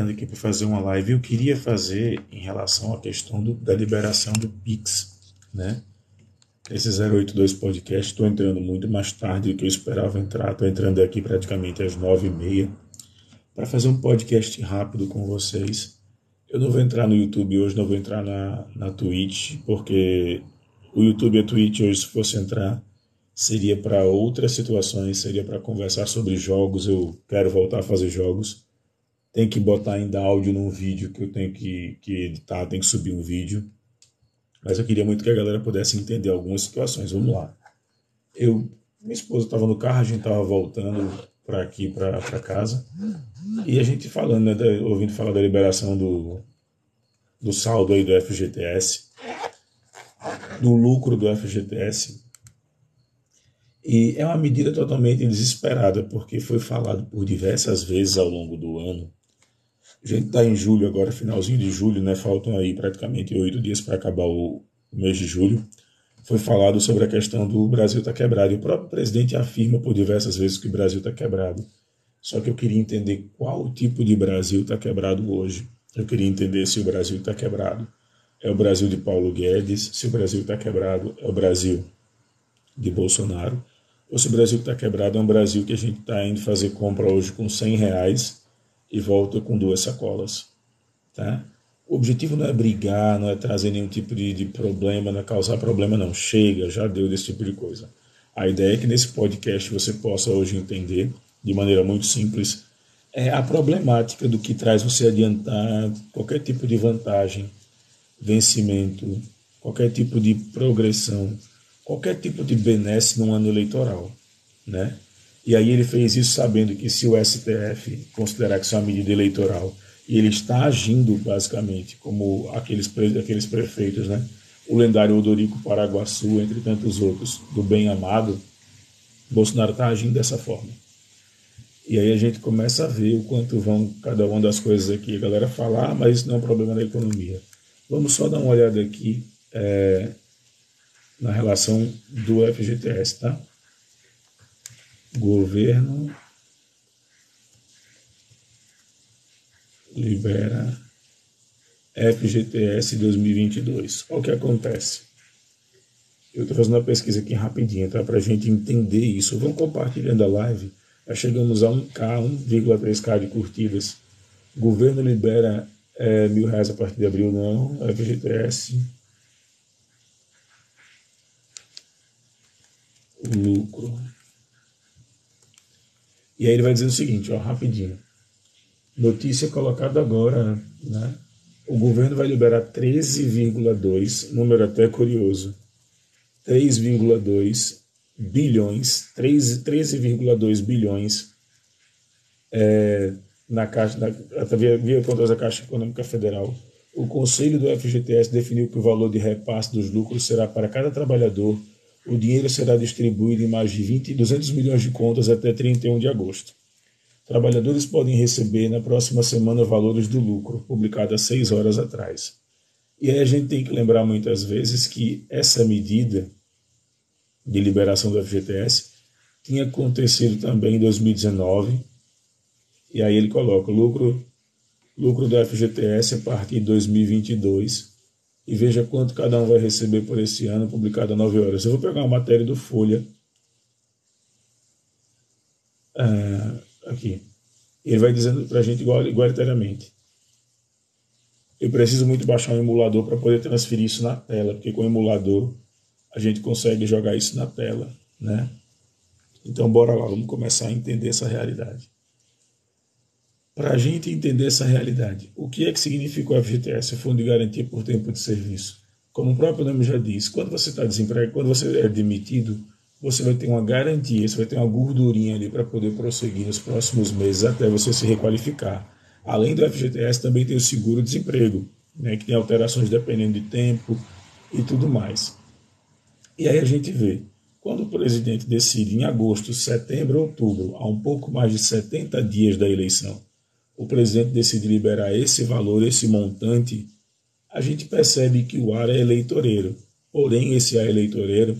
entrando aqui para fazer uma live. Eu queria fazer em relação à questão da liberação do Pix, né? Esse 082 podcast, estou entrando muito mais tarde do que eu esperava entrar. Estou entrando aqui praticamente às 9h30 para fazer um podcast rápido com vocês. Eu não vou entrar no YouTube hoje, não vou entrar na Twitch, porque o YouTube e a Twitch hoje, se fosse entrar, seria para outras situações, seria para conversar sobre jogos. Eu quero voltar a fazer jogos. Tem que botar ainda áudio num vídeo que eu tenho que editar, tem que subir um vídeo. Mas eu queria muito que a galera pudesse entender algumas situações. Vamos lá. Minha esposa estava no carro, a gente estava voltando para aqui, para casa. E a gente falando, né, ouvindo falar da liberação do saldo aí do FGTS, do lucro do FGTS. E é uma medida totalmente desesperada, porque foi falado por diversas vezes ao longo do ano. A gente está em julho agora, finalzinho de julho, né? Faltam aí praticamente 8 dias para acabar o mês de julho. Foi falado sobre a questão do Brasil estar quebrado. E o próprio presidente afirma por diversas vezes que o Brasil está quebrado. Só que eu queria entender qual tipo de Brasil está quebrado hoje. Eu queria entender se o Brasil está quebrado é o Brasil de Paulo Guedes, se o Brasil está quebrado é o Brasil de Bolsonaro, ou se o Brasil está quebrado é um Brasil que a gente está indo fazer compra hoje com R$ 100 e volta com 2 sacolas. Tá? O objetivo não é brigar, não é trazer nenhum tipo de problema, não é causar problema, não. Chega, já deu desse tipo de coisa. A ideia é que nesse podcast você possa hoje entender, de maneira muito simples, a problemática do que traz você adiantar qualquer tipo de vantagem, vencimento, qualquer tipo de progressão, qualquer tipo de benesse num ano eleitoral, né? E aí ele fez isso sabendo que se o STF considerar que isso é uma medida eleitoral e ele está agindo basicamente como aqueles prefeitos, né? O lendário Odorico Paraguaçu, entre tantos outros, do bem amado, Bolsonaro está agindo dessa forma. E aí a gente começa a ver o quanto vão cada uma das coisas aqui. A galera fala, mas isso não é um problema da economia. Vamos só dar uma olhada aqui na relação do FGTS, tá? Governo libera FGTS 2022. Olha o que acontece. Eu estou fazendo uma pesquisa aqui rapidinho, tá? Para a gente entender isso. Vamos compartilhando a live. Já chegamos a 1,3K de curtidas. Governo libera R$ 1.000 a partir de abril, não. FGTS. O lucro. E aí ele vai dizer o seguinte, ó, rapidinho. Notícia colocada agora, né? O governo vai liberar 13,2, número até curioso, 3,2 bilhões, 13,2 bilhões na Caixa, via contas da Caixa Econômica Federal. O Conselho do FGTS definiu que o valor de repasse dos lucros será para cada trabalhador. O dinheiro será distribuído em mais de 200 milhões de contas até 31 de agosto. Trabalhadores podem receber na próxima semana valores do lucro, publicado há 6 horas atrás. E aí a gente tem que lembrar muitas vezes que essa medida de liberação do FGTS tinha acontecido também em 2019, e aí ele coloca lucro do FGTS a partir de 2022, e veja quanto cada um vai receber por esse ano, publicado há 9 horas. Eu vou pegar uma matéria do Folha, aqui. Ele vai dizendo para a gente igualitariamente. Eu preciso muito baixar um emulador para poder transferir isso na tela, porque com o emulador a gente consegue jogar isso na tela, né? Então bora lá, vamos começar a entender essa realidade. Para a gente entender essa realidade, o que é que significa o FGTS, o Fundo de Garantia por Tempo de Serviço? Como o próprio nome já diz, quando você está desempregado, quando você é demitido, você vai ter uma garantia, você vai ter uma gordurinha ali para poder prosseguir nos próximos meses até você se requalificar. Além do FGTS, também tem o seguro-desemprego, né, que tem alterações dependendo de tempo e tudo mais. E aí a gente vê, quando o presidente decide em agosto, setembro, outubro, há um pouco mais de 70 dias da eleição, o presidente decide liberar esse valor, esse montante, a gente percebe que o ar é eleitoreiro. Porém, esse ar eleitoreiro,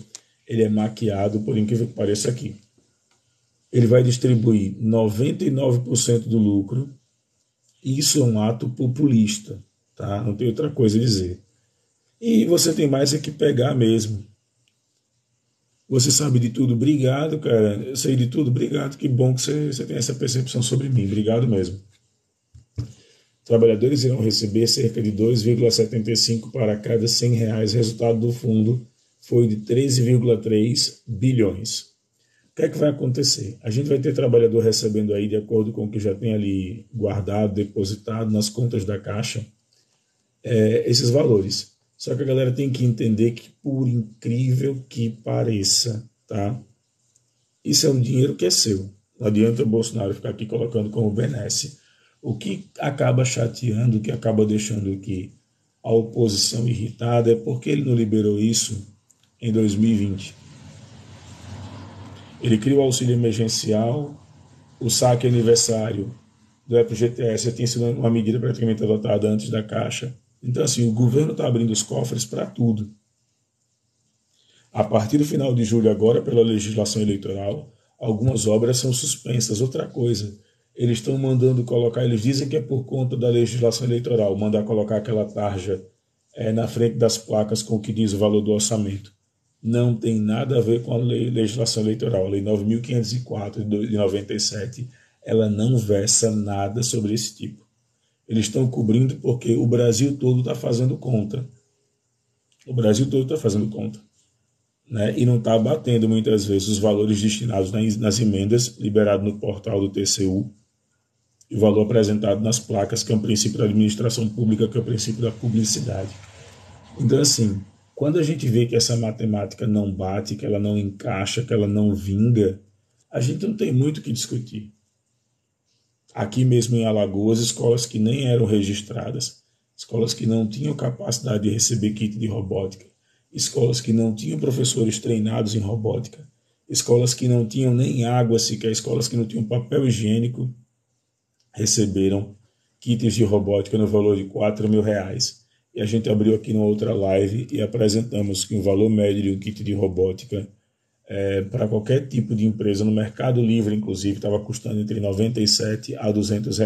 ele é maquiado, por incrível que pareça aqui. Ele vai distribuir 99% do lucro Isso é um ato populista, tá? Não tem outra coisa a dizer. E você tem mais é que pegar mesmo. Você sabe de tudo, obrigado, cara. Eu sei de tudo, obrigado. Que bom que você tem essa percepção sobre mim, obrigado mesmo. Trabalhadores irão receber cerca de 2,75 para cada R$ 100. Resultado do fundo foi de 13,3 bilhões. O que é que vai acontecer? A gente vai ter trabalhador recebendo aí, de acordo com o que já tem ali guardado, depositado nas contas da Caixa, esses valores. Só que a galera tem que entender que, por incrível que pareça, tá? Isso é um dinheiro que é seu. Não adianta o Bolsonaro ficar aqui colocando como benesse. O que acaba chateando, o que acaba deixando aqui a oposição irritada é porque ele não liberou isso em 2020. Ele cria o auxílio emergencial, o saque aniversário do FGTS já tinha sido uma medida praticamente adotada antes da Caixa. Então, assim, o governo está abrindo os cofres para tudo. A partir do final de julho, agora, pela legislação eleitoral, algumas obras são suspensas. Outra coisa, eles estão mandando colocar, eles dizem que é por conta da legislação eleitoral, mandar colocar aquela tarja na frente das placas com o que diz o valor do orçamento. Não tem nada a ver com a legislação eleitoral. A Lei 9.504 de 97, ela não versa nada sobre esse tipo. Eles estão cobrindo porque o Brasil todo está fazendo conta. O Brasil todo está fazendo conta. Né? E não está batendo muitas vezes os valores destinados nas emendas, liberado no portal do TCU, e o valor apresentado nas placas, que é um princípio da administração pública, que é o princípio da publicidade. Então, assim, quando a gente vê que essa matemática não bate, que ela não encaixa, que ela não vinga, a gente não tem muito o que discutir. Aqui mesmo em Alagoas, escolas que nem eram registradas, escolas que não tinham capacidade de receber kit de robótica, escolas que não tinham professores treinados em robótica, escolas que não tinham nem água sequer, escolas que não tinham papel higiênico, receberam kits de robótica no valor de R$ 4.000. E a gente abriu aqui numa outra live e apresentamos que o valor médio de um kit de robótica para qualquer tipo de empresa, no Mercado Livre, inclusive, estava custando entre R$ 97 a R$ 200.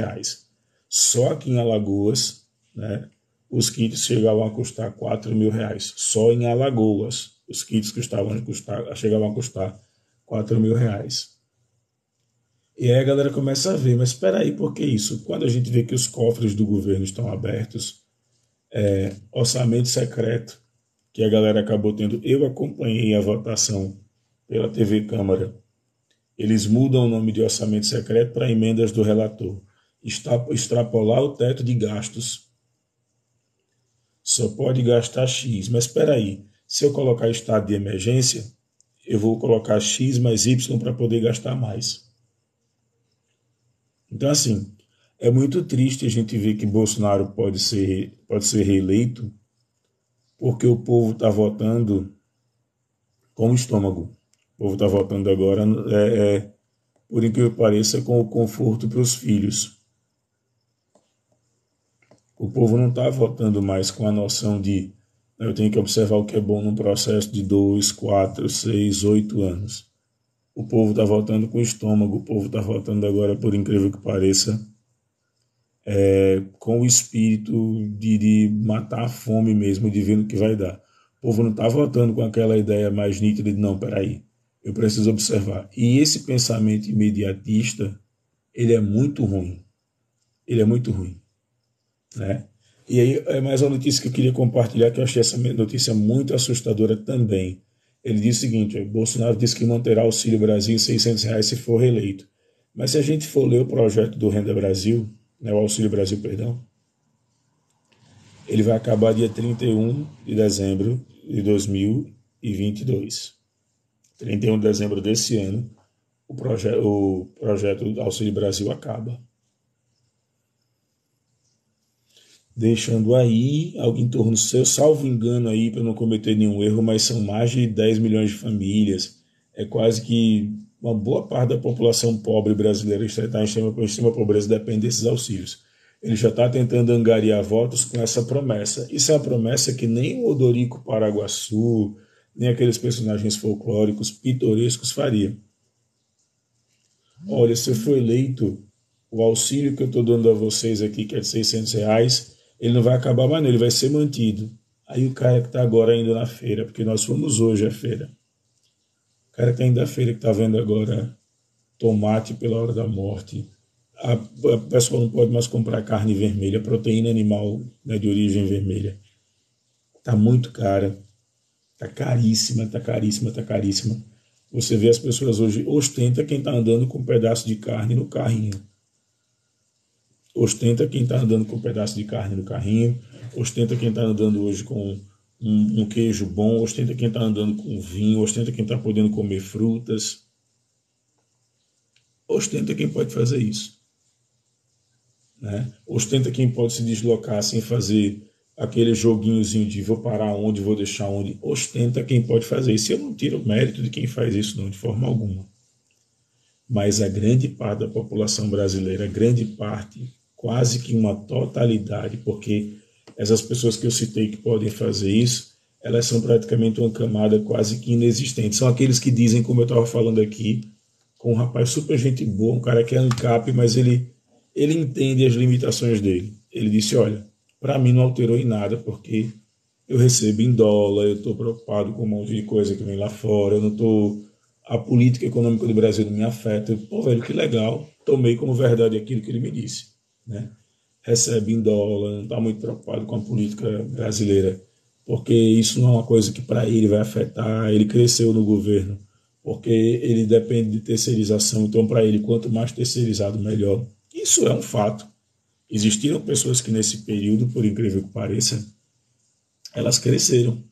Só aqui em Alagoas, né, os kits chegavam a custar R$ 4.000. Só em Alagoas, os kits chegavam a custar R$ 4.000. E aí a galera começa a ver, mas espera aí, por que isso? Quando a gente vê que os cofres do governo estão abertos, orçamento secreto, que a galera acabou tendo, eu acompanhei a votação pela TV Câmara. Eles mudam o nome de orçamento secreto para emendas do relator. Extrapolar o teto de gastos. Só pode gastar X. Mas espera aí, se eu colocar estado de emergência, eu vou colocar X mais Y para poder gastar mais. Então, assim, é muito triste a gente ver que Bolsonaro pode ser reeleito porque o povo está votando com o estômago. O povo está votando agora, por incrível que pareça, com o conforto para os filhos. O povo não está votando mais com a noção de eu tenho que observar o que é bom num processo de 2, 4, 6, 8 anos. O povo está votando com o estômago, o povo está votando agora, por incrível que pareça, com o espírito de matar a fome mesmo, de ver o que vai dar. O povo não está votando com aquela ideia mais nítida de não, peraí, eu preciso observar. E esse pensamento imediatista, ele é muito ruim. Ele é muito ruim. Né? E aí é mais uma notícia que eu queria compartilhar, que eu achei essa notícia muito assustadora também. Ele disse o seguinte, Bolsonaro disse que manterá o Auxílio Brasil em R$ 600 se for reeleito. Mas se a gente for ler o projeto do Renda Brasil, né, o Auxílio Brasil, perdão, ele vai acabar dia 31 de dezembro de 2022. 31 de dezembro desse ano, o projeto do Auxílio Brasil acaba. Deixando aí algo em torno, salvo engano aí, para não cometer nenhum erro, mas são mais de 10 milhões de famílias. É quase que uma boa parte da população pobre brasileira está em extrema pobreza, depende desses auxílios. Ele já está tentando angariar votos com essa promessa. Isso é uma promessa que nem o Odorico Paraguaçu, nem aqueles personagens folclóricos pitorescos faria. Olha, se eu for eleito, o auxílio que eu estou dando a vocês aqui, que é de R$ 600, ele não vai acabar mais não, ele vai ser mantido. Aí o cara que está agora indo na feira, porque nós fomos hoje à feira, o cara que está indo à feira, que está vendo agora tomate pela hora da morte, a pessoa não pode mais comprar carne vermelha, proteína animal, né, de origem vermelha. Está muito cara, está caríssima, está caríssima, está caríssima. Você vê as pessoas hoje, ostenta quem está andando com um pedaço de carne no carrinho. Ostenta quem está andando com um pedaço de carne no carrinho, ostenta quem está andando hoje com um queijo bom, ostenta quem está andando com vinho, ostenta quem está podendo comer frutas. Ostenta quem pode fazer isso. Né? Ostenta quem pode se deslocar sem fazer aquele joguinhozinho de vou parar onde, vou deixar onde. Ostenta quem pode fazer isso. Eu não tiro o mérito de quem faz isso, não, de forma alguma. Mas a grande parte da população brasileira, a grande parte, quase que uma totalidade, porque essas pessoas que eu citei que podem fazer isso, elas são praticamente uma camada quase que inexistente. São aqueles que dizem, como eu estava falando aqui, com um rapaz super gente boa, um cara que é ANCAP, mas ele entende as limitações dele. Ele disse, olha, para mim não alterou em nada, porque eu recebo em dólar, eu estou preocupado com um monte de coisa que vem lá fora, eu não estou... A política econômica do Brasil não me afeta. Eu, pô, velho, que legal. Tomei como verdade aquilo que ele me disse. Né? Recebe em dólar, não está muito preocupado com a política brasileira, porque isso não é uma coisa que para ele vai afetar. Ele cresceu no governo, porque ele depende de terceirização, então para ele, quanto mais terceirizado, melhor. Isso é um fato. Existiram pessoas que nesse período, por incrível que pareça, elas cresceram.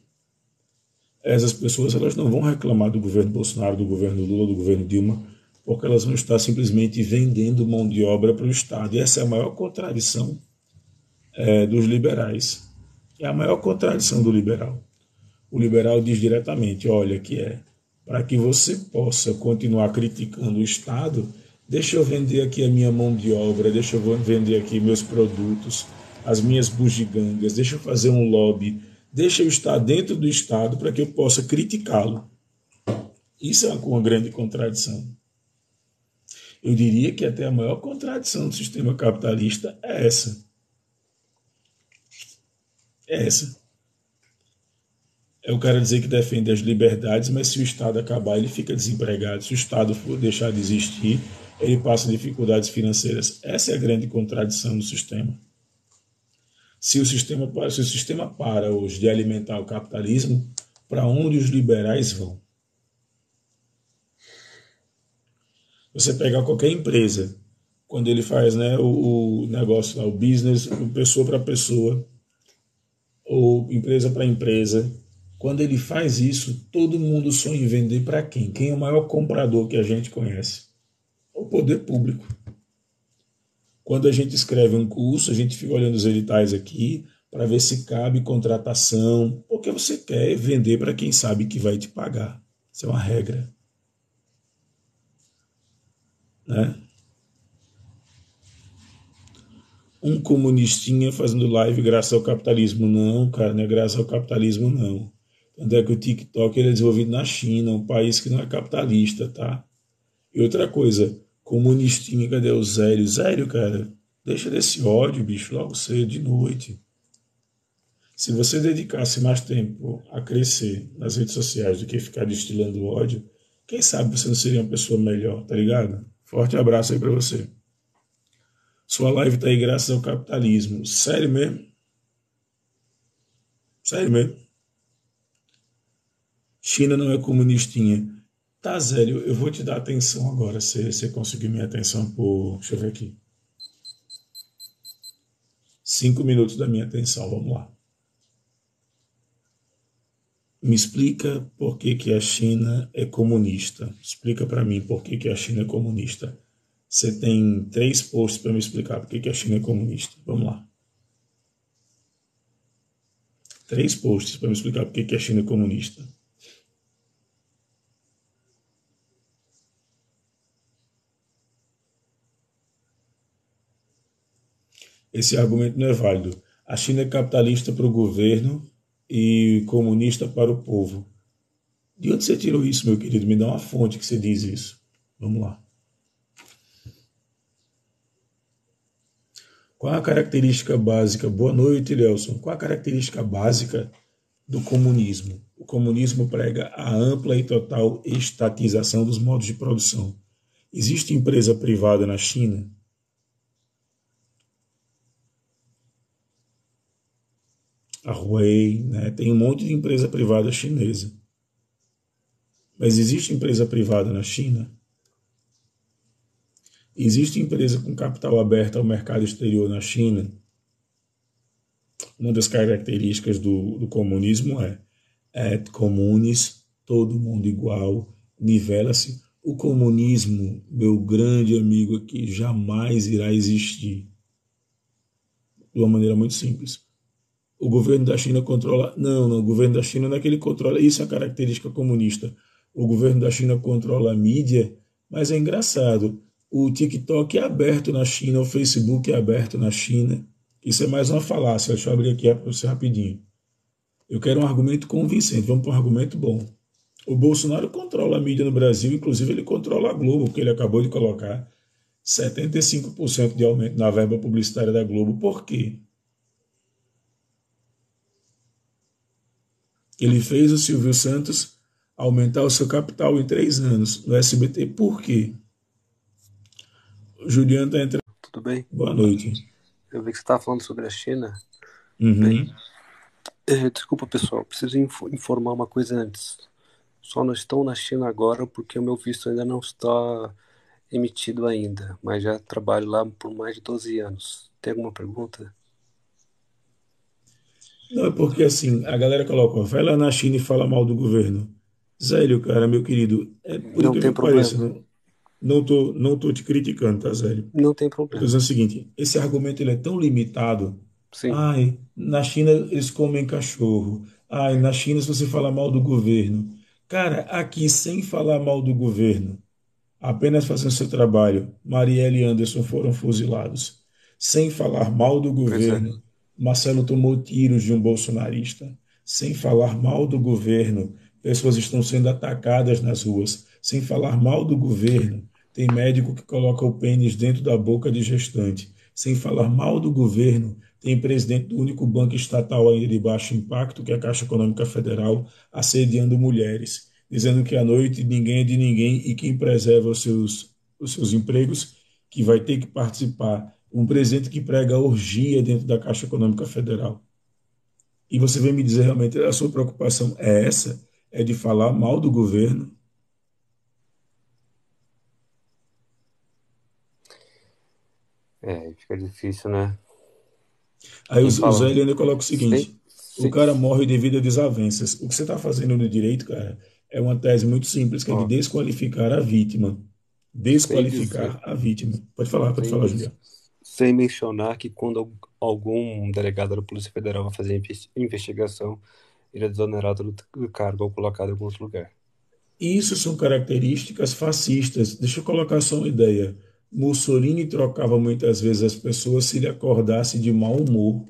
Essas pessoas elas não vão reclamar do governo Bolsonaro, do governo Lula, do governo Dilma, porque elas vão estar simplesmente vendendo mão de obra para o Estado. E essa é a maior contradição dos liberais. É a maior contradição do liberal. O liberal diz diretamente, olha, que para que você possa continuar criticando o Estado, deixa eu vender aqui a minha mão de obra, deixa eu vender aqui meus produtos, as minhas bugigangas, deixa eu fazer um lobby, deixa eu estar dentro do Estado para que eu possa criticá-lo. Isso é uma grande contradição. Eu diria que até a maior contradição do sistema capitalista é essa. É essa. É o cara dizer que defende as liberdades, mas se o Estado acabar, ele fica desempregado. Se o Estado for deixar de existir, ele passa dificuldades financeiras. Essa é a grande contradição do sistema. Se o sistema para hoje de alimentar o capitalismo, para onde os liberais vão? Você pegar qualquer empresa, quando ele faz, né, o negócio lá, o business, pessoa para pessoa, ou empresa para empresa, quando ele faz isso, todo mundo sonha em vender para quem? Quem é o maior comprador que a gente conhece? O poder público. Quando a gente escreve um curso, a gente fica olhando os editais aqui para ver se cabe contratação, porque você quer vender para quem sabe que vai te pagar. Isso é uma regra. Né? Um comunistinha fazendo live graças ao capitalismo. Não, cara, não é graças ao capitalismo, não. Tanto é que o TikTok ele é desenvolvido na China, um país que não é capitalista, tá? E outra coisa, comunistinha, cadê o Zélio? Zélio, cara, deixa desse ódio, bicho, logo cedo, de noite. Se você dedicasse mais tempo a crescer nas redes sociais do que ficar destilando ódio, quem sabe você não seria uma pessoa melhor, tá ligado? Forte abraço aí pra você. Sua live tá aí graças ao capitalismo. Sério mesmo? Sério mesmo? China não é comunistinha. Tá, Zélio, eu vou te dar atenção agora, se você conseguir minha atenção por... Deixa eu ver aqui. 5 minutos da minha atenção, vamos lá. Me explica por que a China é comunista. Explica para mim por que a China é comunista. Você tem 3 posts para me explicar por que a China é comunista. Vamos lá. 3 posts para me explicar por que a China é comunista. Esse argumento não é válido. A China é capitalista para o governo e comunista para o povo. De onde você tirou isso, meu querido? Me dá uma fonte que você diz isso. Vamos lá. Qual a característica básica? Boa noite, Nelson. Qual a característica básica do comunismo? O comunismo prega a ampla e total estatização dos modos de produção. Existe empresa privada na China? A Huawei, né? Tem um monte de empresa privada chinesa. Mas existe empresa privada na China? Existe empresa com capital aberto ao mercado exterior na China? Uma das características do comunismo é et communis, todo mundo igual, nivela-se. O comunismo, meu grande amigo aqui, jamais irá existir. De uma maneira muito simples. O governo da China controla. Não, o governo da China não é que ele controla. Isso é a característica comunista. O governo da China controla a mídia, mas é engraçado. O TikTok é aberto na China, o Facebook é aberto na China. Isso é mais uma falácia. Deixa eu abrir aqui para você rapidinho. Eu quero um argumento convincente. Vamos para um argumento bom. O Bolsonaro controla a mídia no Brasil, inclusive ele controla a Globo, porque ele acabou de colocar 75% de aumento na verba publicitária da Globo. Por quê? Ele fez o Silvio Santos aumentar o seu capital em 3 anos no SBT. Por quê? O Juliano está entrando. Tudo bem? Boa noite. Eu vi que você estava falando sobre a China. Uhum. Bem, desculpa, pessoal, preciso informar uma coisa antes. Só não estou na China agora porque o meu visto ainda não está emitido ainda, mas já trabalho lá por mais de 12 anos. Tem alguma pergunta? Não, é porque assim, a galera coloca, ó, vai lá na China e fala mal do governo. Zélio, cara, meu querido, por Não tem incrível que pareça, problema. não tô te criticando, tá, Zélio? Não tem Eu tô problema. dizendo o seguinte, esse argumento ele é tão limitado. Sim, Ai, na China eles comem cachorro. Ai, na China se você falar mal do governo. Cara, aqui sem falar mal do governo, apenas fazendo seu trabalho, Marielle e Anderson foram fuzilados. Sem falar mal do pois é. governo, Marcelo tomou tiros de um bolsonarista. Sem falar mal do governo, pessoas estão sendo atacadas nas ruas. Sem falar mal do governo, tem médico que coloca o pênis dentro da boca de gestante. Sem falar mal do governo, tem presidente do único banco estatal ainda de baixo impacto, que é a Caixa Econômica Federal, assediando mulheres, dizendo que à noite ninguém é de ninguém e quem preserva os seus empregos, que vai ter que participar. Um presidente que prega orgia dentro da Caixa Econômica Federal. E você vem me dizer realmente a sua preocupação é essa? É de falar mal do governo? É, fica difícil, né? Aí o Quem Zé fala ainda coloca o sem, seguinte: o sem, cara morre devido a desavenças. O que você está fazendo no direito, cara, é uma tese muito simples, que é de ó, desqualificar a vítima. sem dizer, Desqualificar a vítima. Pode sem, falar, Julião. sem mencionar que quando algum delegado da Polícia Federal vai fazer investigação, ele é desonerado do cargo ou colocado em algum outro lugar. Isso são características fascistas. Deixa eu colocar só uma ideia. Mussolini trocava muitas vezes as pessoas se ele acordasse de mau humor.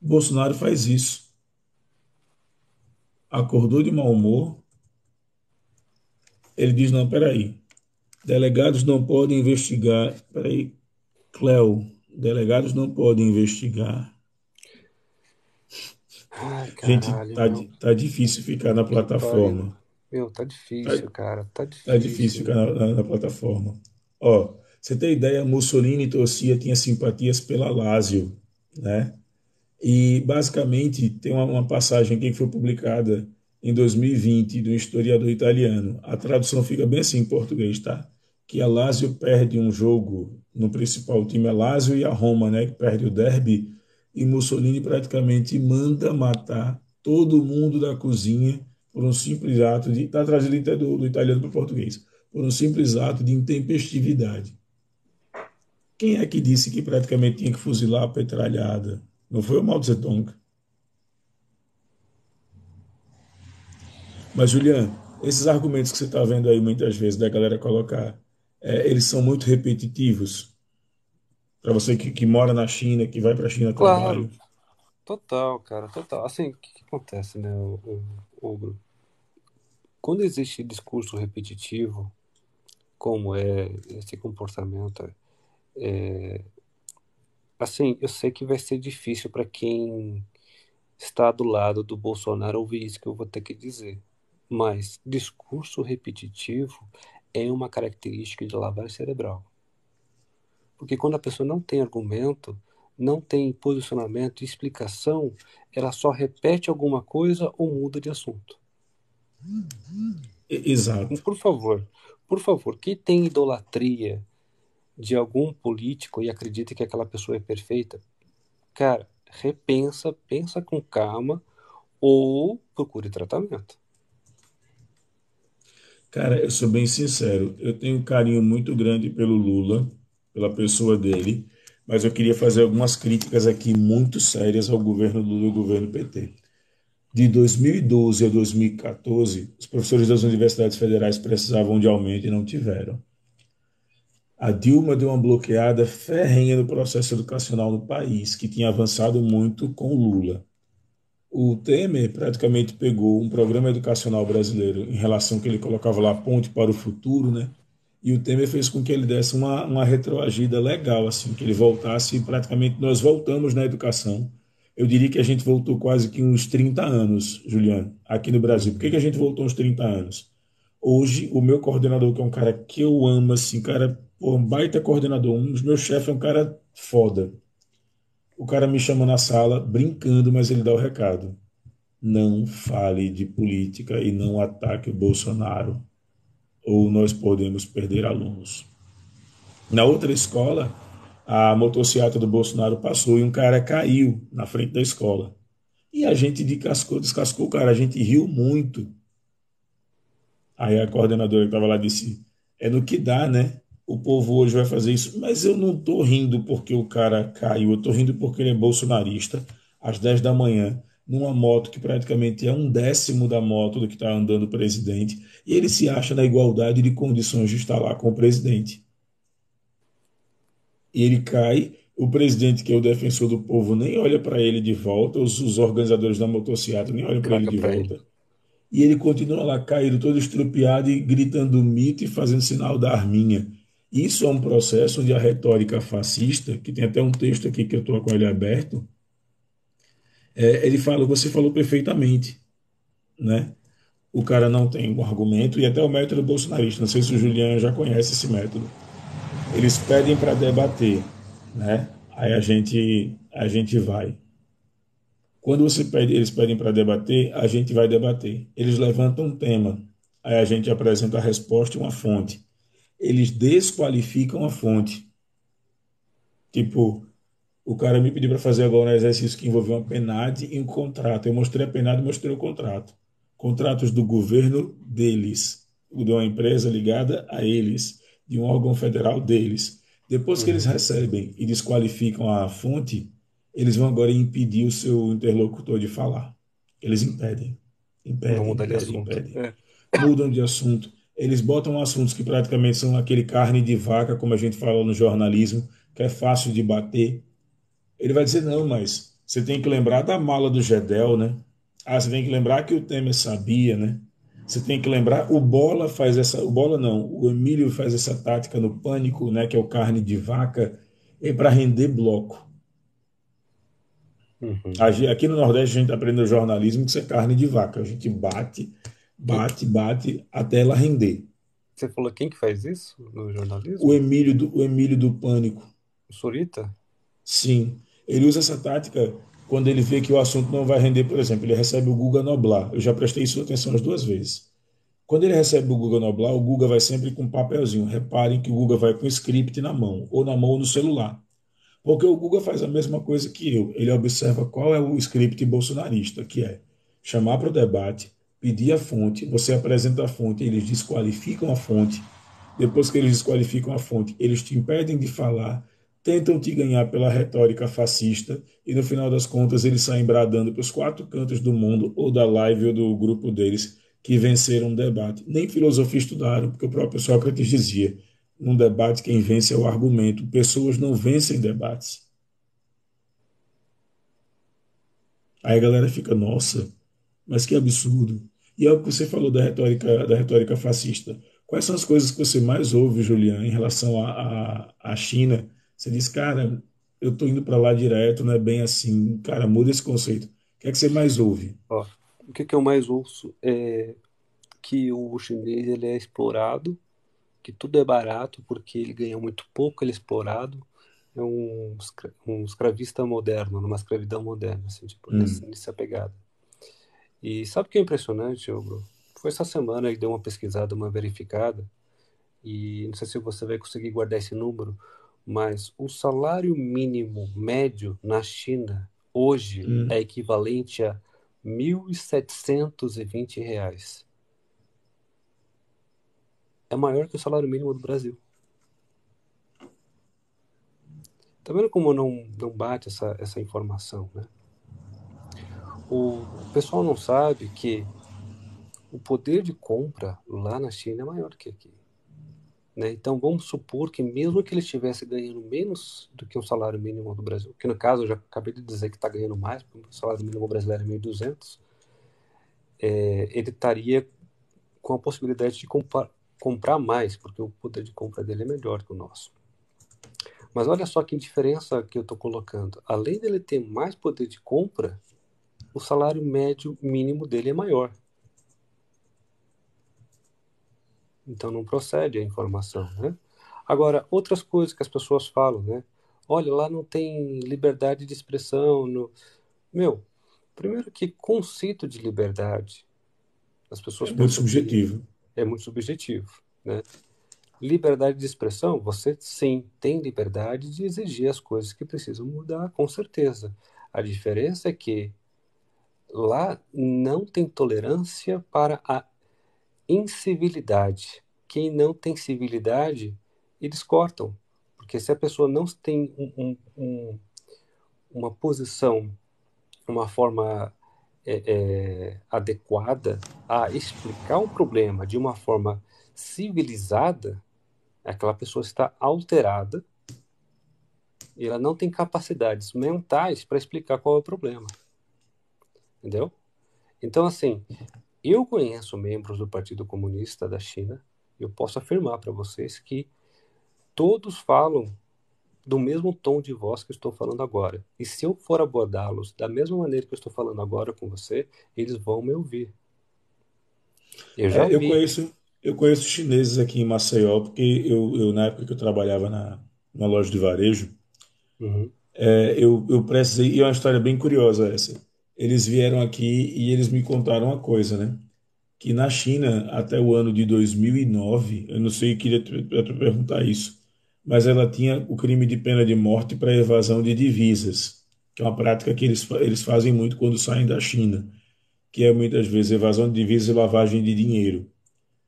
Bolsonaro faz isso. Acordou de mau humor, ele diz: não, peraí, delegados não podem investigar. Peraí, Cleo, delegados não podem investigar. Ai, Gente, caralho, meu. tá difícil ficar na Que pariu. plataforma. Meu, tá Tá, difícil, cara. Tá tá difícil difícil. ficar na plataforma. Ó, você tem ideia, Mussolini torcia, tinha simpatias pela Lazio, né? E, basicamente, tem uma passagem aqui que foi publicada em 2020 de um historiador italiano. A tradução fica bem assim em português, tá? Que a Lazio perde um jogo no principal time, a Lazio e a Roma, né? Que perde o derby, e Mussolini praticamente manda matar todo mundo da cozinha por um simples ato de. Está trazido até do italiano para o português. Por um simples ato de intempestividade. Quem é que disse que praticamente tinha que fuzilar a petralhada? Não foi o Mao Tse Tung. Mas, Julian, esses argumentos que você está vendo aí muitas vezes da galera colocar, eles são muito repetitivos. Para você que mora na China, que vai para a China a Claro, trabalho. total, cara, total. Assim, o que acontece, né, Ogro? Quando existe discurso repetitivo, como é esse comportamento. Assim, eu sei que vai ser difícil para quem está do lado do Bolsonaro ouvir isso que eu vou ter que dizer. Mas discurso repetitivo é uma característica de lavagem cerebral. Porque quando a pessoa não tem argumento, não tem posicionamento e explicação, ela só repete alguma coisa ou muda de assunto. Exato. Por favor, quem tem idolatria de algum político e acredita que aquela pessoa é perfeita, cara, repensa, pensa com calma ou procure tratamento. Cara, eu sou bem sincero, eu tenho um carinho muito grande pelo Lula, pela pessoa dele, mas eu queria fazer algumas críticas aqui muito sérias ao governo Lula e ao governo PT. De 2012 a 2014, os professores das universidades federais precisavam de aumento e não tiveram. A Dilma deu uma bloqueada ferrenha no processo educacional no país, que tinha avançado muito com o Lula. O Temer praticamente pegou um programa educacional brasileiro em relação que ele colocava lá ponte para o futuro, né? E o Temer fez com que ele desse uma retroagida legal, assim, que ele voltasse, praticamente nós voltamos na educação. Eu diria que a gente voltou quase que uns 30 anos, Juliano, aqui no Brasil. Por que a gente voltou uns 30 anos? Hoje, o meu coordenador, que é um cara que eu amo, assim, cara, pô, um baita coordenador, um dos meus chefes é um cara foda. O cara me chama na sala, brincando, mas ele dá o recado: não fale de política e não ataque o Bolsonaro, ou nós podemos perder alunos. Na outra escola, a motocicleta do Bolsonaro passou e um cara caiu na frente da escola. E a gente descascou o cara, a gente riu muito. Aí a coordenadora que estava lá disse: é no que dá, né? O povo hoje vai fazer isso. Mas eu não estou rindo porque o cara caiu, eu estou rindo porque ele é bolsonarista, às 10 da manhã, numa moto que praticamente é um décimo da moto do que está andando o presidente, e ele se acha na igualdade de condições de estar lá com o presidente. E ele cai, o presidente, que é o defensor do povo, nem olha para ele de volta, os organizadores da motocicleta nem olham para ele Caga de pra ele. volta. E ele continua lá caído, todo estrupiado e gritando mito e fazendo sinal da arminha. Isso é um processo onde a retórica fascista, que tem até um texto aqui que eu estou com ele aberto, ele fala, você falou perfeitamente, né? O cara não tem um argumento, e até o método bolsonarista, não sei se o Juliano já conhece esse método. Eles pedem para debater, né? Aí a gente vai. Quando eles pedem para debater, a gente vai debater. Eles levantam um tema, aí a gente apresenta a resposta e uma fonte. Eles desqualificam a fonte. Tipo, o cara me pediu para fazer agora um exercício que envolveu uma PNAD e um contrato. Eu mostrei a PNAD e mostrei o contrato. Contratos do governo deles, de uma empresa ligada a eles, de um órgão federal deles. Depois que eles Uhum. recebem e desqualificam a fonte, eles vão agora impedir o seu interlocutor de falar. Eles impedem, Não impedem, muda de impedem, assunto. impedem. Mudam de assunto. Eles botam assuntos que praticamente são aquele carne de vaca, como a gente fala no jornalismo, que é fácil de bater. Ele vai dizer, não, mas você tem que lembrar da mala do Gedel, né? Ah, você tem que lembrar que o Temer sabia, né? Você tem que lembrar, o Bola faz essa, o Bola não, o Emílio faz essa tática no Pânico, né, que é o carne de vaca, para render bloco. Uhum. Aqui no Nordeste a gente aprendeu jornalismo que isso é carne de vaca. A gente bate, Quem- bate, bate até ela render. Você falou quem que faz isso no O jornalismo? Emílio o Emílio do Pânico. O Surita? Sim, ele usa essa tática quando ele vê que o assunto não vai render, por exemplo, ele recebe o Guga Noblar. Eu já prestei isso atenção as duas vezes. Quando ele recebe o Guga Noblar, o Guga vai sempre com um papelzinho. Reparem que o Guga vai com o script na mão, ou na mão ou no celular. Porque o Guga faz a mesma coisa que eu. Ele observa qual é o script bolsonarista, que é chamar para o debate, pedir a fonte, você apresenta a fonte, eles desqualificam a fonte. Depois que eles desqualificam a fonte, eles te impedem de falar, tentam te ganhar pela retórica fascista e no final das contas eles saem bradando para os quatro cantos do mundo ou da live ou do grupo deles que venceram um debate. Nem filosofia estudaram, porque o próprio Sócrates dizia: num debate quem vence é o argumento. Pessoas não vencem debates. Aí a galera fica, nossa, mas que absurdo. E é o que você falou da retórica fascista. Quais são as coisas que você mais ouve, Julian, em relação à China? Você diz, cara, eu estou indo para lá direto, não é bem assim. Cara, muda esse conceito. O que é que você mais ouve? Ó, o que eu mais ouço é que o chinês ele é explorado, que tudo é barato porque ele ganha muito pouco, ele é explorado. É um escravista moderno, numa escravidão moderna, assim, tipo, Hum. nessa pegada. E sabe o que é impressionante, ô, Bruno? Foi essa semana que deu uma pesquisada, uma verificada, e não sei se você vai conseguir guardar esse número, mas o salário mínimo médio na China hoje é Hum. equivalente a R$ 1.720. É maior que o salário mínimo do Brasil. Tá vendo como não bate essa informação, né? O pessoal não sabe que o poder de compra lá na China é maior que aqui. Né? Então vamos supor que mesmo que ele estivesse ganhando menos do que o salário mínimo do Brasil, que no caso eu já acabei de dizer que está ganhando mais, porque o salário mínimo brasileiro é 1.200, ele estaria com a possibilidade de comprar mais, porque o poder de compra dele é melhor que o nosso. Mas olha só que diferença que eu estou colocando. Além dele ter mais poder de compra, o salário médio mínimo dele é maior. Então não procede a informação, né? Agora, outras coisas que as pessoas falam, né? Olha, lá não tem liberdade de expressão. Meu, primeiro que conceito de liberdade, as pessoas É muito pensam que subjetivo. é muito subjetivo, né? Liberdade de expressão, você sim tem liberdade de exigir as coisas que precisam mudar, com certeza. A diferença é que lá não tem tolerância para a incivilidade. Quem não tem civilidade, eles cortam. Porque se a pessoa não tem uma posição, uma forma adequada a explicar um problema de uma forma civilizada, aquela pessoa está alterada e ela não tem capacidades mentais para explicar qual é o problema. Entendeu? Então, assim, eu conheço membros do Partido Comunista da China, e eu posso afirmar para vocês que todos falam do mesmo tom de voz que eu estou falando agora. E se eu for abordá-los da mesma maneira que eu estou falando agora com você, eles vão me ouvir. Eu já É, vi. eu conheço chineses aqui em Maceió, porque na época que eu trabalhava na loja de varejo, Uhum, eu precisei, e é uma história bem curiosa essa. Eles vieram aqui e eles me contaram uma coisa, né? Que na China, até o ano de 2009, eu não sei, queria te perguntar isso, mas ela tinha o crime de pena de morte para evasão de divisas, que é uma prática que eles fazem muito quando saem da China, que é muitas vezes evasão de divisas e lavagem de dinheiro.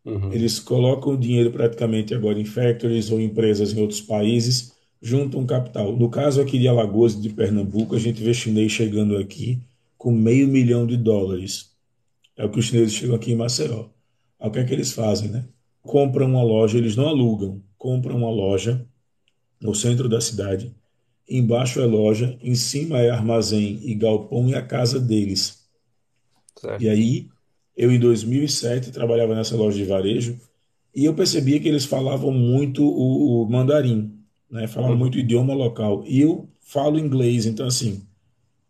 uhum, Eles colocam o dinheiro praticamente agora em factories ou empresas em outros países, juntam capital. No caso aqui de Alagoas e de Pernambuco, a gente vê chinês chegando aqui com US$ 500 mil. É o que os chineses chegam aqui em Maceió. Aí o que é que eles fazem, né? Compram uma loja, eles não alugam, compram uma loja no centro da cidade. Embaixo é loja, em cima é armazém e galpão e a casa deles. E certo. aí, eu em 2007 trabalhava nessa loja de varejo e eu percebia que eles falavam muito o mandarim, né? Falavam muito Uhum, o idioma local. E eu falo inglês, então assim,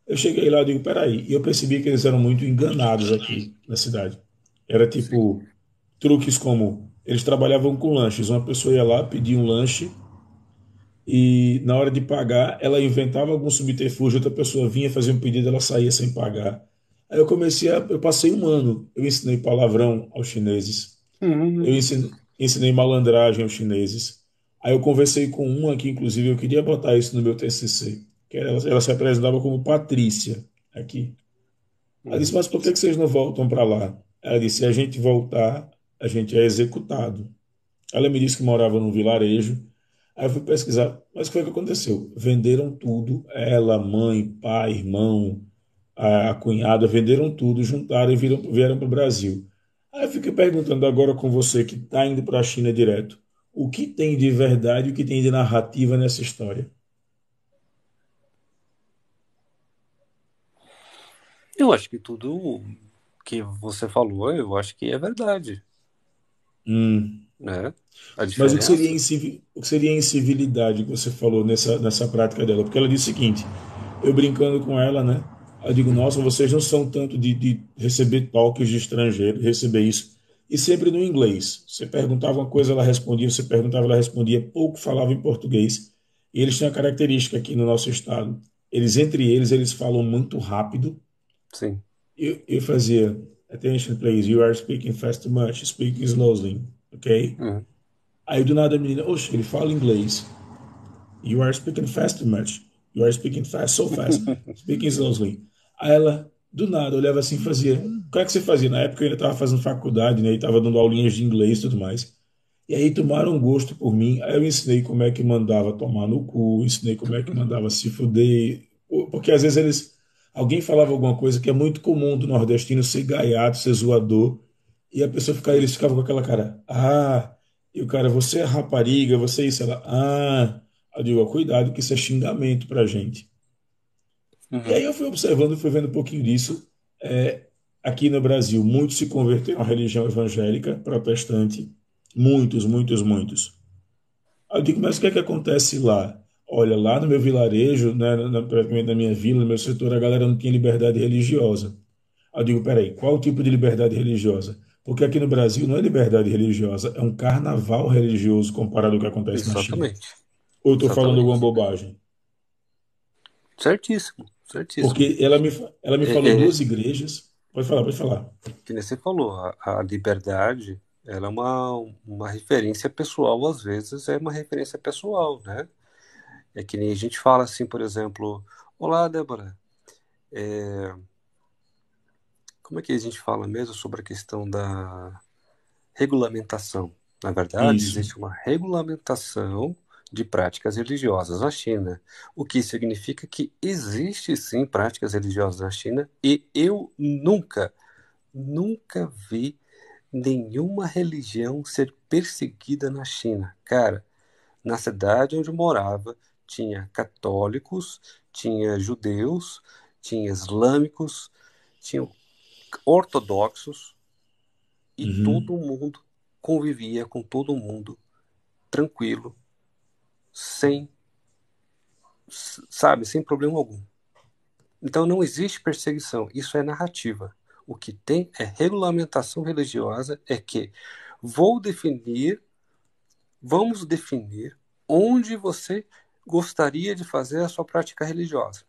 eu cheguei lá e digo, peraí, e eu percebi que eles eram muito enganados aqui na cidade. Era sim. tipo, truques como, eles trabalhavam com lanches, uma pessoa ia lá, pedia um lanche, e na hora de pagar, ela inventava algum subterfúgio, outra pessoa vinha fazer um pedido, ela saía sem pagar. Aí eu passei um ano, eu ensinei palavrão aos chineses, Uhum, ensinei malandragem aos chineses. Aí eu conversei com uma que, inclusive, eu queria botar isso no meu TCC, que ela se apresentava como Patrícia aqui. Ela disse, uhum. mas por que vocês não voltam para lá? Ela disse, se a gente voltar, a gente é executado. Ela me disse que morava num vilarejo. Aí eu fui pesquisar, mas o que foi que aconteceu? Venderam tudo, ela, mãe, pai, irmão, a cunhada, venderam tudo, juntaram e vieram para o Brasil. Aí eu fiquei perguntando agora com você que está indo para a China direto, o que tem de verdade, o que tem de narrativa nessa história? Eu acho que tudo que você falou, eu acho que é verdade. né? A Mas diferença? o que seria incivilidade que você falou nessa prática dela? Porque ela disse o seguinte, eu brincando com ela, né? Eu digo, Uhum. nossa, vocês não são tanto de receber toques de estrangeiro, receber isso. E sempre no inglês. Você perguntava uma coisa, ela respondia, você perguntava, ela respondia, pouco falava em português. E eles têm uma característica aqui no nosso estado. Entre eles, eles falam muito rápido. Sim. Eu fazia, attention please, you are speaking fast too much, speaking slowly, ok? Uhum. Aí do nada a menina, oxe, ele fala inglês. You are speaking fast too much. You are speaking fast, so fast. Speaking slowly. Aí ela, do nada, olhava assim e fazia. O que é que você fazia? Na época eu ainda estava fazendo faculdade, né? E estava dando aulinhas de inglês e tudo mais. E aí tomaram um gosto por mim. Aí eu ensinei como é que mandava tomar no cu, ensinei como é que mandava se fuder. Porque às vezes eles. Alguém falava alguma coisa que é muito comum do nordestino ser gaiato, ser zoador. E a pessoa ficava, eles ficavam com aquela cara. Ah, e o cara, você é rapariga, você é isso. Ela, ah. Eu digo, ó, cuidado, que isso é xingamento pra gente. E Uhum. aí eu fui observando, fui vendo um pouquinho disso. É, aqui no Brasil, muitos se converteram à religião evangélica, protestante. Muitos, muitos, muitos. Aí eu digo, mas o que é que acontece lá? Olha, lá no meu vilarejo, né, praticamente na minha vila, no meu setor, a galera não tinha liberdade religiosa. Aí eu digo, peraí, qual o tipo de liberdade religiosa? Porque aqui no Brasil não é liberdade religiosa, é um carnaval religioso comparado ao que acontece na China. Exatamente. Ou eu estou falando alguma Exatamente. bobagem? Certíssimo. Certíssimo. Porque ela me falou É, duas igrejas. Pode falar, pode falar. que nem você falou, a liberdade, ela é uma referência pessoal, às vezes é uma referência pessoal, né? É que nem a gente fala assim, por exemplo, olá, Débora, como é que a gente fala mesmo sobre a questão da regulamentação? Na verdade, Isso. existe uma regulamentação de práticas religiosas na China, o que significa que existe sim práticas religiosas na China e eu nunca vi nenhuma religião ser perseguida na China. Cara, na cidade onde eu morava, tinha católicos, tinha judeus, tinha islâmicos, tinha ortodoxos e Uhum. todo mundo convivia com todo mundo tranquilo, sem, sabe, sem problema algum. Então não existe perseguição, isso é narrativa. O que tem é regulamentação religiosa, é que vou definir, vamos definir onde você gostaria de fazer a sua prática religiosa.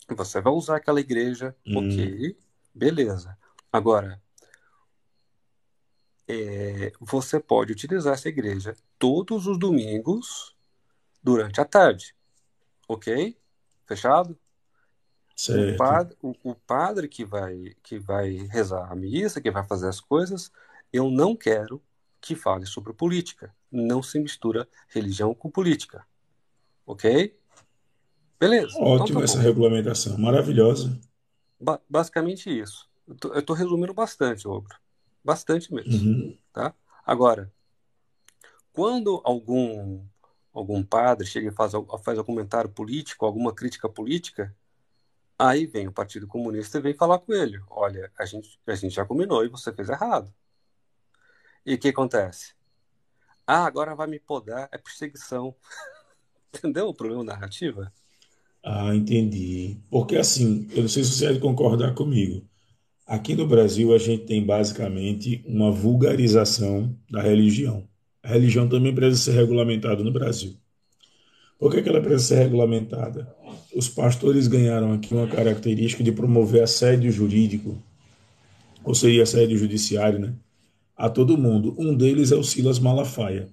Você vai usar aquela igreja, Hum. ok, beleza. Agora, você pode utilizar essa igreja todos os domingos durante a tarde, ok? Fechado? Certo. O padre que vai rezar a missa, que vai fazer as coisas, eu não quero que fale sobre política. Não se mistura religião com política, ok? Beleza, então tá Ótima essa bom. regulamentação. Maravilhosa. Basicamente isso. Eu tô resumindo bastante, Ogro. Bastante mesmo, Uhum. tá? Agora, quando algum padre chega e faz algum comentário político, alguma crítica política, aí vem o Partido Comunista e vem falar com ele. Olha, a gente já combinou e você fez errado. E o que acontece? Ah, agora vai me podar, é perseguição. Entendeu o problema da narrativa? Ah, entendi. Porque assim, eu não sei se você vai concordar comigo. Aqui no Brasil, a gente tem basicamente uma vulgarização da religião. A religião também precisa ser regulamentada no Brasil. Por que que ela precisa ser regulamentada? Os pastores ganharam aqui uma característica de promover assédio jurídico, ou seria assédio judiciário, né? A todo mundo. Um deles é o Silas Malafaia.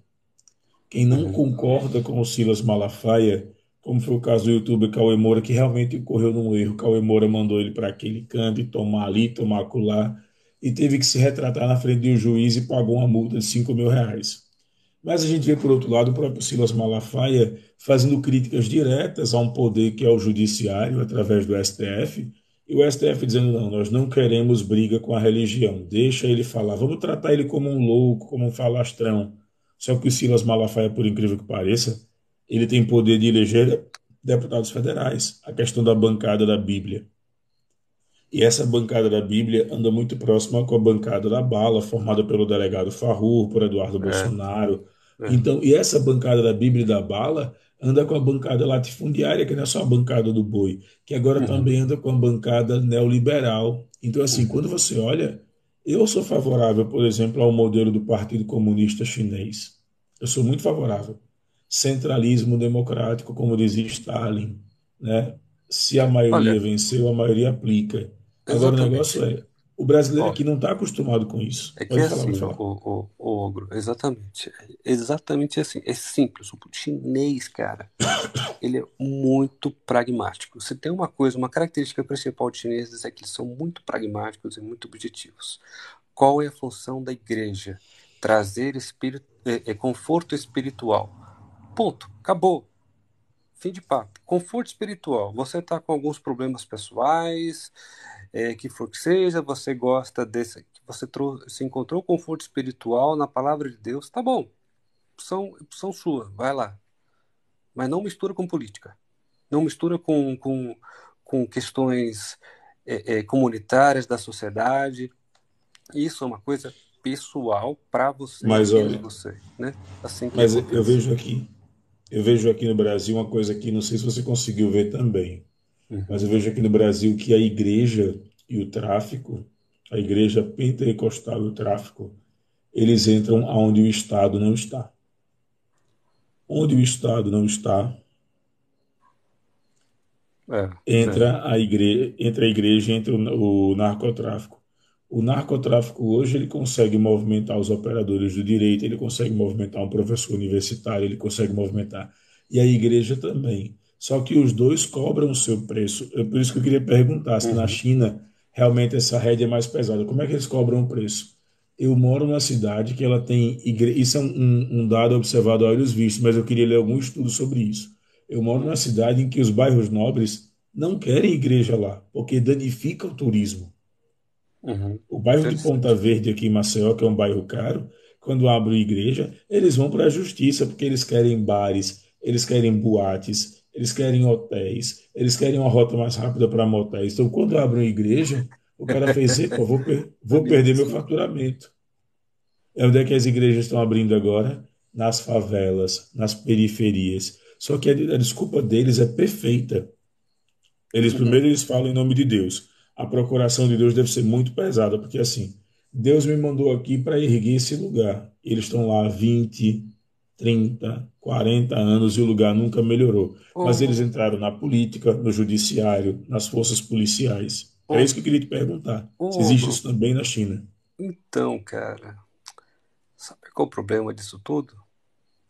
Quem não Uhum. concorda com o Silas Malafaia, como foi o caso do youtuber Cauê Moura, que realmente incorreu num erro, Cauê Moura mandou ele para aquele canto e tomar ali, tomar acolá, e teve que se retratar na frente de um juiz e pagou uma multa de R$ 5.000. Mas a gente vê, por outro lado, o próprio Silas Malafaia fazendo críticas diretas a um poder que é o judiciário, através do STF, e o STF dizendo, não, nós não queremos briga com a religião, deixa ele falar, vamos tratar ele como um louco, como um falastrão. Só que o Silas Malafaia, por incrível que pareça, ele tem poder de eleger deputados federais, a questão da bancada da Bíblia. E essa bancada da Bíblia anda muito próxima com a bancada da Bala, formada pelo delegado Farrur, por Eduardo É, Bolsonaro. é. Então, e essa bancada da Bíblia e da Bala anda com a bancada latifundiária, que não é só a bancada do boi, que agora Uhum, também anda com a bancada neoliberal. Então, assim, uhum, quando você olha, eu sou favorável, por exemplo, ao modelo do Partido Comunista Chinês. Eu sou muito favorável. Centralismo democrático, como dizia Stalin, né? Se a maioria Olha, venceu, a maioria aplica. Agora o negócio exatamente. é, o brasileiro Ó, aqui não está acostumado com isso. é que é Pode falar, assim, pode falar. o Ogro, exatamente. Exatamente assim. É simples. O chinês, cara, ele é muito pragmático. Se tem uma coisa, uma característica principal de chineses é que eles são muito pragmáticos e muito objetivos. Qual é a função da igreja? Trazer conforto espiritual. Ponto. Acabou. Fim de papo. Conforto espiritual. Você está com alguns problemas pessoais, que for que seja, você gosta desse, que você se encontrou conforto espiritual na palavra de Deus, tá bom. Opção sua, vai lá. Mas não mistura com política. Não mistura com questões comunitárias da sociedade. Isso é uma coisa pessoal para você e Mas apenas olha, você, né? Assim que mas acontece. eu vejo aqui no Brasil uma coisa que não sei se você conseguiu ver também, mas Uhum. eu vejo aqui no Brasil que a igreja e o tráfico, a igreja pentecostal e o tráfico, eles entram aonde o Estado não está. Onde o Estado não está, É, é. entra a igreja, entra o narcotráfico. O narcotráfico hoje ele consegue movimentar os operadores do direito, ele consegue movimentar um professor universitário, ele consegue movimentar. E a igreja também. Só que os dois cobram o seu preço. É por isso que eu queria perguntar se na Uhum. China realmente essa rédea é mais pesada. Como é que eles cobram o preço? Eu moro numa cidade que ela tem igreja. Isso é um dado observado a olhos vistos, mas eu queria ler algum estudo sobre isso. Eu moro numa cidade em que os bairros nobres não querem igreja lá, porque danifica o turismo. Uhum. O bairro de Ponta Interessante. Verde, aqui em Maceió, que é um bairro caro, quando abre igreja, eles vão para a justiça, porque eles querem bares, eles querem boates, eles querem hotéis, eles querem uma rota mais rápida para motéis. Então, quando abre uma igreja, o cara fez, epa, vou Sabia perder meu disso, não. faturamento. É onde é que as igrejas estão abrindo agora? Nas favelas, nas periferias. Só que a desculpa deles é perfeita. Uhum. Eles falam em nome de Deus. A procuração de Deus deve ser muito pesada, porque assim, Deus me mandou aqui para erguer esse lugar. Eles estão lá há 20, 30, 40 anos e o lugar nunca melhorou. Mas eles Ô, entraram na política, no judiciário, nas forças policiais. Era ô, isso que eu queria te perguntar. Se ô, existe Ogro, isso também na China. então, cara, sabe qual é o problema disso tudo?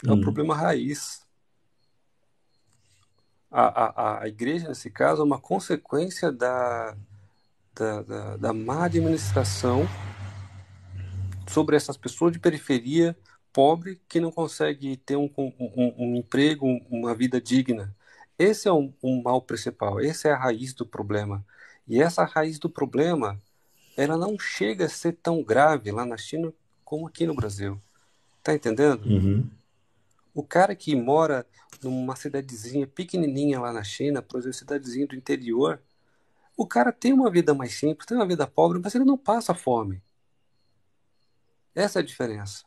É o Hum, problema raiz. A igreja, nesse caso, é uma consequência da má administração sobre essas pessoas de periferia, pobre, que não consegue ter um emprego, uma vida digna. Esse é um mal principal, essa é a raiz do problema. E essa raiz do problema, ela não chega a ser tão grave lá na China como aqui no Brasil. Tá entendendo? uhum. O cara que mora numa cidadezinha pequenininha lá na China, por exemplo, cidadezinha do interior, o cara tem uma vida mais simples, tem uma vida pobre, mas ele não passa fome. Essa é a diferença.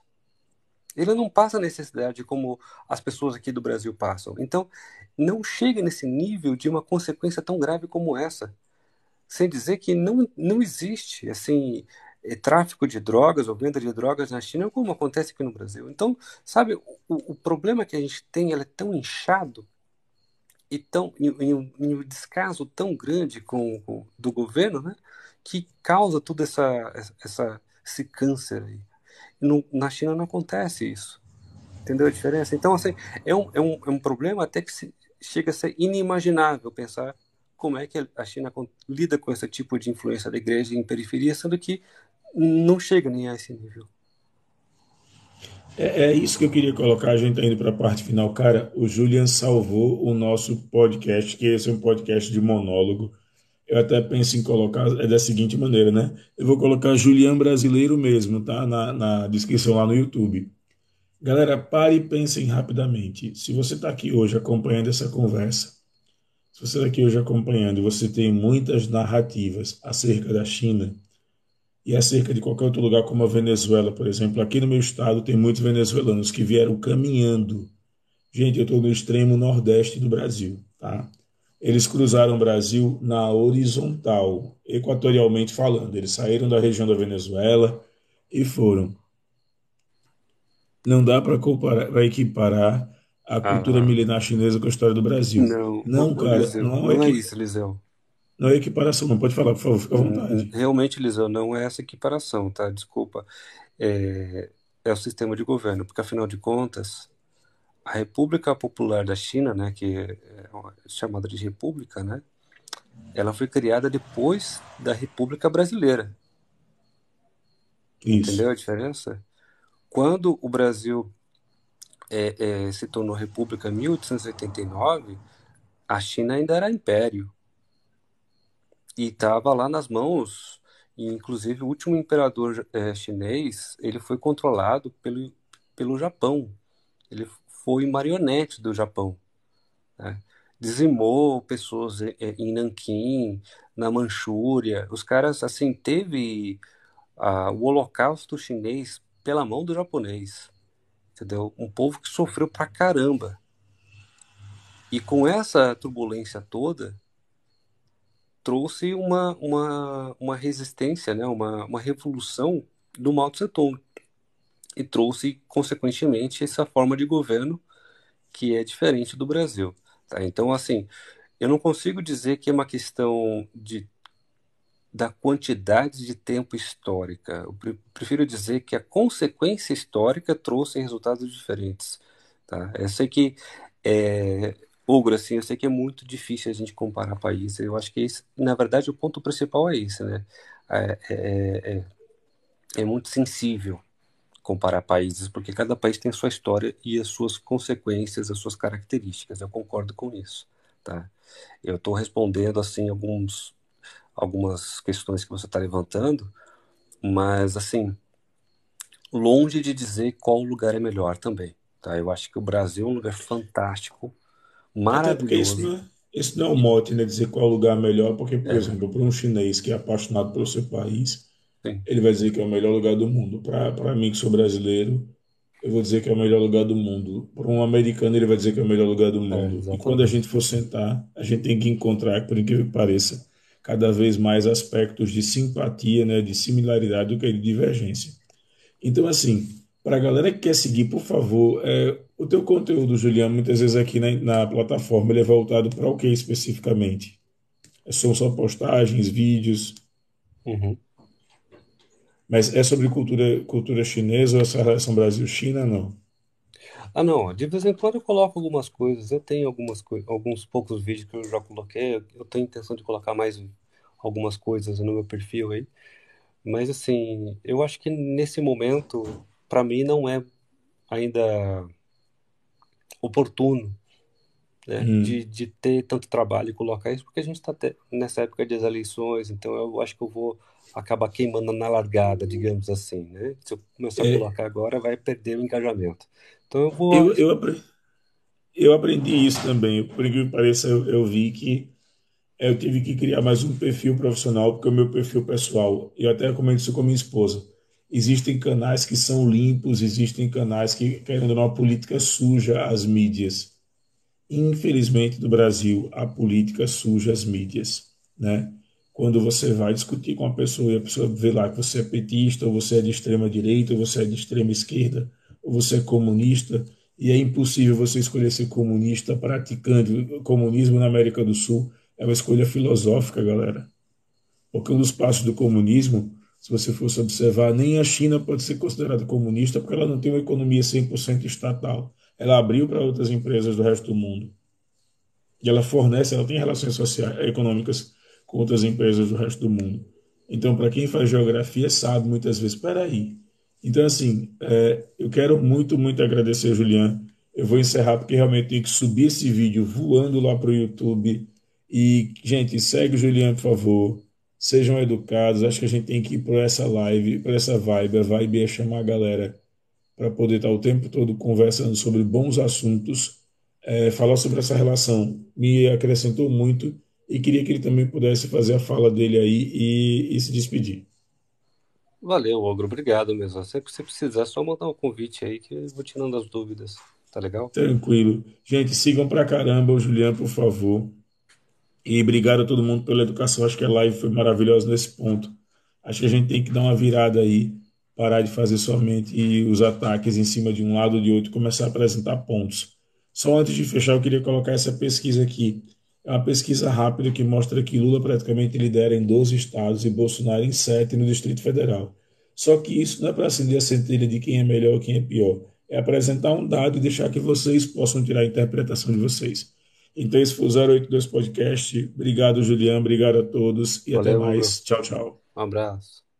Ele não passa necessidade como as pessoas aqui do Brasil passam. Então, não chega nesse nível de uma consequência tão grave como essa. Sem dizer que não existe assim tráfico de drogas ou venda de drogas na China como acontece aqui no Brasil. Então, sabe, o problema que a gente tem, ele é tão inchado e em um descaso tão grande do governo, né, que causa todo esse câncer aí. Na China não acontece isso. Entendeu a diferença? Então, assim, é um problema até que chega a ser inimaginável pensar como é que a China lida com esse tipo de influência da igreja em periferia, sendo que não chega nem a esse nível. É isso que eu queria colocar. A gente está indo para a parte final. Cara, o Julian salvou o nosso podcast, que esse é um podcast de monólogo. Eu até penso em colocar da seguinte maneira, né? Eu vou colocar Julian Brasileiro mesmo, tá? Na descrição lá no YouTube. Galera, pare e pensem rapidamente. Se você está aqui hoje acompanhando essa conversa, Se você está aqui hoje acompanhando, você tem muitas narrativas acerca da China e acerca de qualquer outro lugar, como a Venezuela, por exemplo. Aqui no meu estado tem muitos venezuelanos que vieram caminhando. Gente, eu estou no extremo nordeste do Brasil, tá? Eles cruzaram o Brasil na horizontal, equatorialmente falando. Eles saíram da região da Venezuela e foram. Não dá para comparar, para equiparar a cultura Ah, milenar chinesa com a história do Brasil. não, Não, cara, Eliseu, não é isso, Eliseu. não é equiparação, não. Pode falar, por favor, fica à vontade. Realmente, Eliseu, não é essa equiparação, tá? Desculpa. É, é o sistema de governo, porque afinal de contas, a República Popular da China, né, que é chamada de República, né, ela foi criada depois da República Brasileira. Isso, Entendeu a diferença? Quando o Brasil se tornou república em 1889, a China ainda era império e estava lá nas mãos. E, inclusive, o último imperador chinês, ele foi controlado pelo Japão. Ele foi marionete do Japão, né? Dizimou pessoas em Nanquim, na Manchúria. Os caras, assim, teve o Holocausto chinês pela mão do japonês, entendeu? Um povo que sofreu pra caramba. E com essa turbulência toda, trouxe uma resistência, né? Uma revolução do Mao Tse Tung. E trouxe, consequentemente, essa forma de governo que é diferente do Brasil. Tá? Então, assim, eu não consigo dizer que é uma questão da quantidade de tempo histórica. Eu prefiro dizer que a consequência histórica trouxe resultados diferentes. Tá? Eu sei que, é, Ogro, assim, eu sei que é muito difícil a gente comparar países. Eu acho que esse, na verdade, o ponto principal é esse, né? É, é, é, é muito sensível comparar países, porque cada país tem a sua história e as suas consequências, as suas características. Eu concordo com isso, tá? Eu estou respondendo assim algumas questões que você está levantando, mas assim, longe de dizer qual lugar é melhor também, tá? Eu acho que o Brasil é um lugar fantástico, até porque maravilhoso. isso não é um E, mote, né, dizer qual é o lugar melhor, porque, por é, exemplo, para um chinês que é apaixonado pelo seu país, sim, ele vai dizer que é o melhor lugar do mundo. Para mim, que sou brasileiro, eu vou dizer que é o melhor lugar do mundo. Para um americano, ele vai dizer que é o melhor lugar do mundo. E quando a gente exatamente. for sentar, a gente tem que encontrar, por incrível que pareça, cada vez mais aspectos de simpatia, né, de similaridade do que de divergência. Então, assim, para a galera que quer seguir, por favor, o teu conteúdo, Juliano, muitas vezes aqui na plataforma, ele é voltado para o que especificamente? São só postagens, vídeos, Uhum. mas é sobre cultura chinesa ou essa relação Brasil-China? Não. Ah, não, de vez em quando eu coloco algumas coisas. Eu tenho alguns poucos vídeos que eu já coloquei. Eu tenho intenção de colocar mais algumas coisas no meu perfil aí. Mas assim, eu acho que nesse momento, para mim, não é ainda oportuno, né, Hum. de ter tanto trabalho e colocar isso, porque a gente está nessa época das eleições, então eu acho que eu vou acabar queimando na largada, digamos assim, né? Se eu começar a É, colocar agora, vai perder o engajamento. Então eu vou. eu, eu, apre- eu aprendi isso também. Por incrível que pareça, eu vi que eu tive que criar mais um perfil profissional, porque o meu perfil pessoal, eu até comento isso com minha esposa. Existem canais que são limpos, existem canais que, querendo ou não, a política suja as mídias. Infelizmente, no Brasil, a política suja as mídias, né? Quando você vai discutir com a pessoa e a pessoa vê lá que você é petista, ou você é de extrema direita, ou você é de extrema esquerda, ou você é comunista, e é impossível você escolher ser comunista praticando o comunismo na América do Sul. É uma escolha filosófica, galera. Porque um dos passos do comunismo, se você fosse observar, nem a China pode ser considerada comunista porque ela não tem uma economia 100% estatal. Ela abriu para outras empresas do resto do mundo. E ela fornece, ela tem relações sociais, econômicas com outras empresas do resto do mundo. Então, para quem faz geografia, sabe muitas vezes, espera aí. Então, assim, eu quero muito, muito agradecer, Juliano. Eu vou encerrar porque realmente tenho que subir esse vídeo voando lá para o YouTube. E, gente, segue o Juliano, por favor. Sejam educados. Acho que a gente tem que ir por essa live, por essa vibe. A vibe é chamar a galera para poder estar o tempo todo conversando sobre bons assuntos, Falar sobre essa relação me acrescentou muito e queria que ele também pudesse fazer a fala dele aí e se despedir. Valeu, Ogro, obrigado mesmo. Sempre que você precisar, é só mandar um convite aí que eu vou tirando as dúvidas. Tá legal? Tranquilo. Gente, sigam pra caramba o Juliano, por favor. E obrigado a todo mundo pela educação. Acho que a live foi maravilhosa nesse ponto. Acho que a gente tem que dar uma virada aí, parar de fazer somente os ataques em cima de um lado ou de outro e começar a apresentar pontos. Só antes de fechar, eu queria colocar essa pesquisa aqui. É uma pesquisa rápida que mostra que Lula praticamente lidera em 12 estados e Bolsonaro em 7 no Distrito Federal. Só que isso não é para acender a centelha de quem é melhor ou quem é pior. É apresentar um dado e deixar que vocês possam tirar a interpretação de vocês. Então, esse foi o 082 Podcast. Obrigado, Juliano. Obrigado a todos e até Valeu, Ogro. mais. Tchau, tchau. Um abraço.